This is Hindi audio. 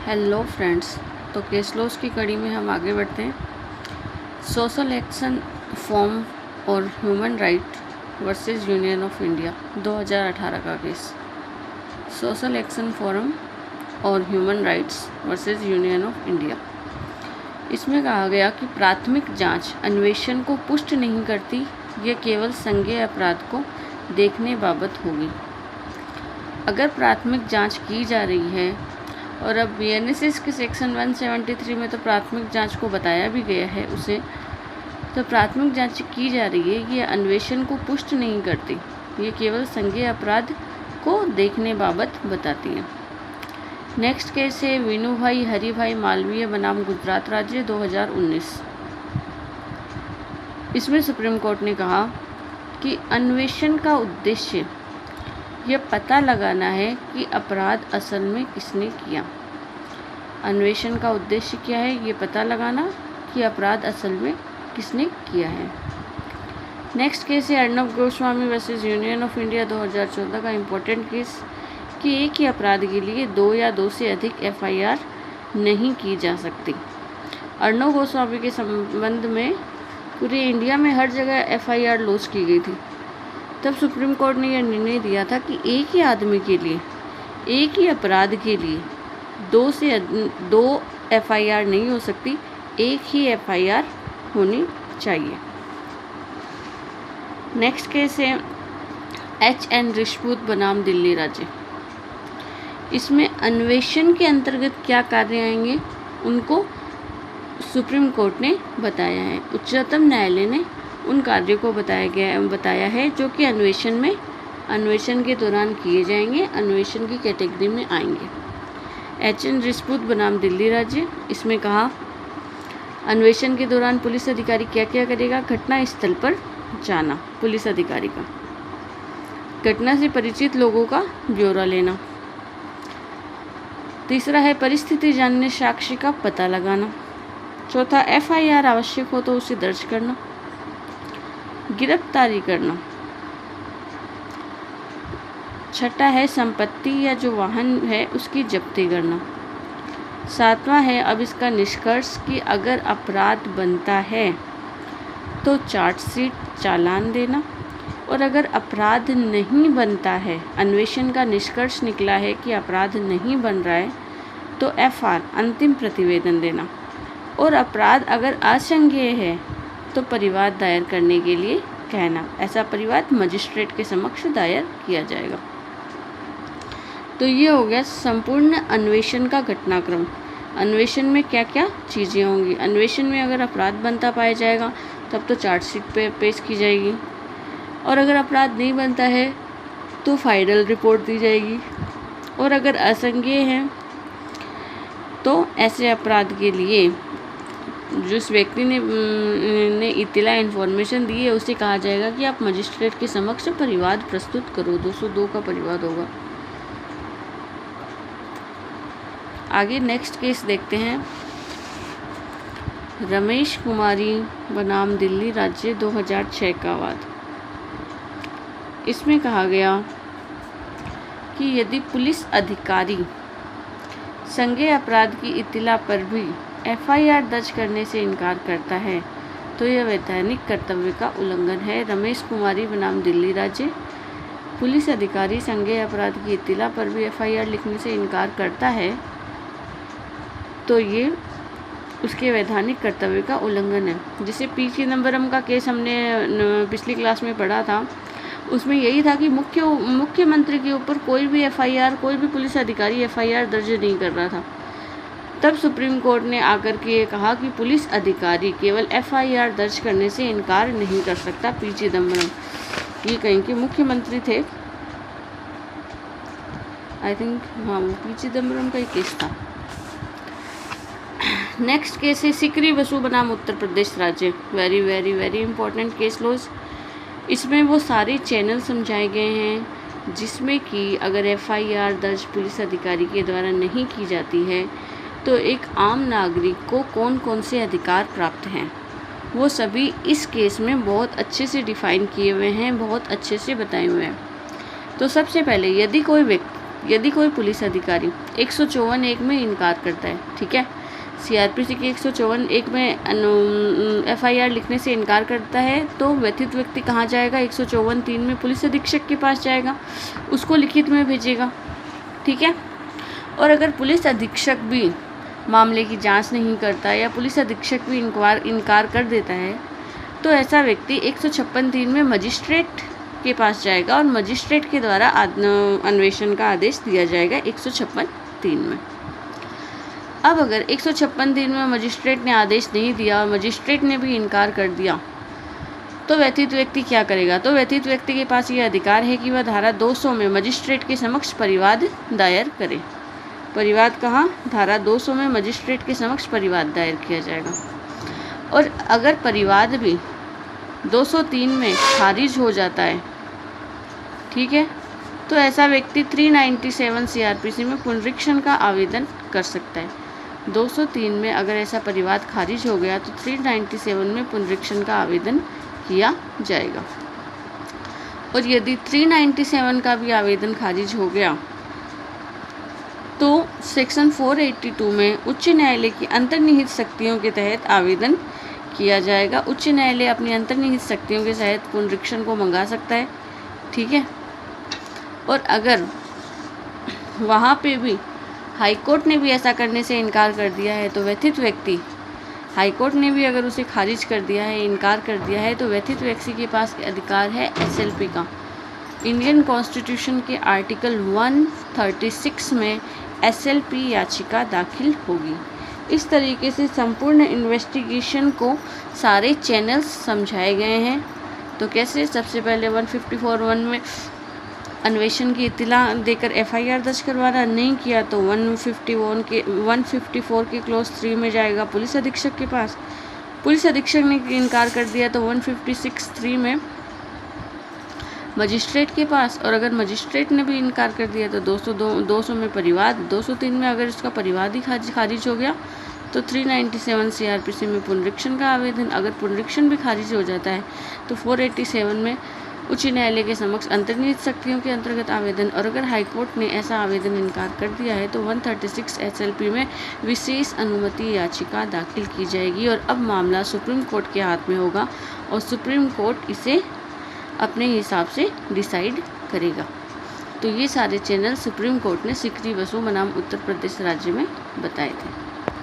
हेलो फ्रेंड्स, तो केस लॉस की कड़ी में हम आगे बढ़ते हैं। सोशल एक्शन फॉर्म और human right versus union of India 2018 का केस। सोशल एक्शन फोरम और human rights versus union of India. इसमें कहा गया कि प्राथमिक जांच अन्वेषण को पुष्ट नहीं करती, यह केवल संज्ञेय अपराध को देखने बाबत होगी। अगर प्राथमिक जांच की जा रही है, और अब बीएनएसएस के सेक्शन 173 में तो प्राथमिक जांच को बताया भी गया है उसे, तो प्राथमिक जांच की जा रही है, ये अन्वेषण को पुष्ट नहीं करती, ये केवल संज्ञेय अपराध को देखने बाबत बताती है। नेक्स्ट केस है विनुभाई हरिभाई मालवीय बनाम गुजरात राज्य 2019। इसमें सुप्रीम कोर्ट ने कहा कि अन्वेषण का उद्देश्य यह पता लगाना है कि अपराध असल में किसने किया। अन्वेषण का उद्देश्य क्या है? ये पता लगाना कि अपराध असल में किसने किया है। नेक्स्ट केस है Arnab Goswami versus union of India 2014 का इम्पोर्टेंट केस कि एक ही अपराध के लिए 2 या 2 से अधिक एफआईआर नहीं की जा सकती। अर्णब गोस्वामी के संबंध में पूरे इंडिया में हर जगह एफआईआर लॉन्च की गई थी। तब सुप्रीम कोर्ट ने यह निर्णय दिया था कि एक ही आदमी के लिए, एक ही अपराध के लिए 2 एफआईआर नहीं हो सकती, एक ही एफआईआर होनी चाहिए। नेक्स्ट केस है एच.एन. राजपूत बनाम दिल्ली राज्य। इसमें अन्वेषण के अंतर्गत क्या कार्य आएंगे उनको सुप्रीम कोर्ट ने बताया है। उच्चतम न्यायालय ने उन कार्यों को बताया है जो कि अन्वेषण के दौरान किए जाएंगे, अन्वेषण की कैटेगरी में आएंगे। एच.एन. राजपूत बनाम दिल्ली राज्य। इसमें कहा अन्वेषण के दौरान पुलिस अधिकारी क्या क्या करेगा? घटना स्थल पर जाना, पुलिस अधिकारी का घटना से परिचित लोगों का ब्यौरा लेना। तीसरा है परिस्थिति जानने, साक्ष्य का पता लगाना। चौथा एफआईआर आवश्यक हो तो उसे दर्ज करना, गिरफ्तारी करना। छठा है संपत्ति या जो वाहन है उसकी जब्ती करना। सातवां है अब इसका निष्कर्ष कि अगर अपराध बनता है तो चार्जशीट, चालान देना, और अगर अपराध नहीं बनता है, अन्वेषण का निष्कर्ष निकला है कि अपराध नहीं बन रहा है, तो एफआर, अंतिम प्रतिवेदन देना, और अपराध अगर असंज्ञेय है तो परिवाद दायर करने के लिए कहना। ऐसा परिवाद मजिस्ट्रेट के समक्ष दायर किया जाएगा। तो ये हो गया संपूर्ण अन्वेषण का घटनाक्रम। अन्वेषण में क्या क्या चीज़ें होंगी। अन्वेषण में अगर अपराध बनता पाया जाएगा तब तो चार्जशीट पे पेश की जाएगी, और अगर अपराध नहीं बनता है तो फाइनल रिपोर्ट दी जाएगी, और अगर असंज्ञेय है तो ऐसे अपराध के लिए जिस व्यक्ति ने इत्तला इन्फॉर्मेशन दी है उसे कहा जाएगा कि आप मजिस्ट्रेट के समक्ष परिवाद प्रस्तुत करो। 202 का परिवाद होगा। आगे नेक्स्ट केस देखते हैं रमेश कुमारी बनाम दिल्ली राज्य 2006 का वाद। इसमें कहा गया कि यदि पुलिस अधिकारी संज्ञेय अपराध की इत्तला पर भी एफआईआर दर्ज करने से इनकार करता है तो यह वैधानिक कर्तव्य का उल्लंघन है। रमेश कुमारी बनाम दिल्ली राज्य। पुलिस अधिकारी संज्ञेय अपराध की इत्तला पर भी एफआईआर लिखने से इनकार करता है तो ये उसके वैधानिक कर्तव्य का उल्लंघन है। जैसे पी चिदम्बरम का केस हमने पिछली क्लास में पढ़ा था, उसमें यही था कि मुख्यमंत्री के ऊपर कोई भी एफआईआर, कोई भी पुलिस अधिकारी एफआईआर दर्ज नहीं कर रहा था। तब सुप्रीम कोर्ट ने आकर के ये कहा कि पुलिस अधिकारी केवल एफआईआर दर्ज करने से इनकार नहीं कर सकता। पी चिदम्बरम ये कहीं के मुख्यमंत्री थे, आई थिंक, हाँ वो पी चिदम्बरम का ही केस था। नेक्स्ट केस है सिकरी बसु बनाम उत्तर प्रदेश राज्य। Very very very important case laws. इसमें वो सारे चैनल समझाए गए हैं जिसमें कि अगर एफआईआर दर्ज पुलिस अधिकारी के द्वारा नहीं की जाती है तो एक आम नागरिक को कौन कौन से अधिकार प्राप्त हैं, वो सभी इस केस में बहुत अच्छे से डिफाइन किए हुए हैं, बहुत अच्छे से बताए हुए हैं। तो सबसे पहले यदि कोई व्यक्ति यदि कोई पुलिस अधिकारी 154(1) में इनकार करता है, ठीक है, CRPC की 154(1) में FIR लिखने से इनकार करता है, तो व्यथित व्यक्ति कहाँ जाएगा? 154(3) में पुलिस अधीक्षक के पास जाएगा, उसको लिखित में भेजेगा, ठीक है। और अगर पुलिस अधीक्षक भी मामले की जांच नहीं करता या पुलिस अधीक्षक भी इनकार कर देता है, तो ऐसा व्यक्ति 156(3) में मजिस्ट्रेट के पास जाएगा और मजिस्ट्रेट के द्वारा अन्वेषण का आदेश दिया जाएगा 156(3) में। अब अगर 156(3) में मजिस्ट्रेट ने आदेश नहीं दिया और मजिस्ट्रेट ने भी इनकार कर दिया, तो व्यथित व्यक्ति क्या करेगा? तो व्यथित व्यक्ति के पास ये अधिकार है कि वह धारा 200 में मजिस्ट्रेट के समक्ष परिवाद दायर करे। परिवाद कहाँ? धारा 200 में मजिस्ट्रेट के समक्ष परिवाद दायर किया जाएगा। और अगर परिवाद भी 203 में खारिज हो जाता है, ठीक है, तो ऐसा व्यक्ति 397 CRPC में पुनरीक्षण का आवेदन कर सकता है। 203 में अगर ऐसा परिवाद खारिज हो गया तो 397 में पुनरीक्षण का आवेदन किया जाएगा। और यदि 397 का भी आवेदन खारिज हो गया तो सेक्शन 482 में उच्च न्यायालय की अंतर्निहित शक्तियों के तहत आवेदन किया जाएगा। उच्च न्यायालय अपनी अंतर्निहित शक्तियों के तहत पुनरीक्षण को मंगा सकता है, ठीक है। और अगर वहाँ पे भी हाईकोर्ट ने भी ऐसा करने से इनकार कर दिया है, तो व्यथित व्यक्ति, हाईकोर्ट ने भी अगर उसे खारिज कर दिया है, इनकार कर दिया है, तो व्यथित व्यक्ति के पास अधिकार है SLP का। इंडियन कॉन्स्टिट्यूशन के आर्टिकल 136 में SLP याचिका दाखिल होगी। इस तरीके से संपूर्ण इन्वेस्टिगेशन को सारे चैनल्स समझाए गए हैं। तो कैसे? सबसे पहले 154(1) में अन्वेषण की इत्तला देकर FIR दर्ज करवाना, नहीं किया तो 154 के क्लॉज 3 में जाएगा पुलिस अधीक्षक के पास। पुलिस अधीक्षक ने इनकार कर दिया तो 156(3) में मजिस्ट्रेट के पास। और अगर मजिस्ट्रेट ने भी इनकार कर दिया तो 200 में परिवाद, 203 में अगर इसका परिवाद ही खारिज हो गया तो 397 CRPC में पुनरीक्षण का आवेदन। अगर पुनरीक्षण भी खारिज हो जाता है तो 487 में उच्च न्यायालय के समक्ष अंतर्निहित शक्तियों के अंतर्गत आवेदन। और अगर हाईकोर्ट ने ऐसा आवेदन इनकार कर दिया है तो 136 SLP में विशेष अनुमति याचिका दाखिल की जाएगी। और अब मामला सुप्रीम कोर्ट के हाथ में होगा और सुप्रीम कोर्ट इसे अपने हिसाब से डिसाइड करेगा। तो ये सारे चैनल सुप्रीम कोर्ट ने सिकरी बसु बनाम उत्तर प्रदेश राज्य में बताए थे।